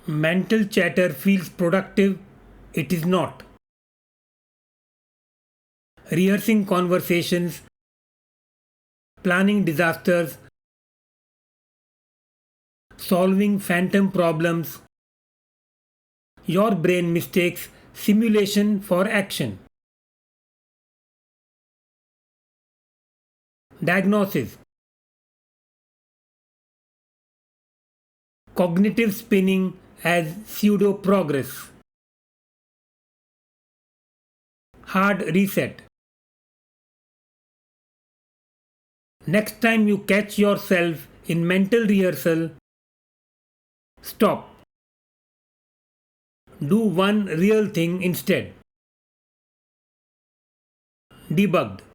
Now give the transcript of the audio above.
Mental chatter feels productive, it is not. Rehearsing conversations, planning disasters, solving phantom problems. Your brain mistakes simulation for action. Diagnosis. Cognitive spinning as pseudo progress. Hard reset. Next time you catch yourself in mental rehearsal, stop. Do one real thing instead. Debugged.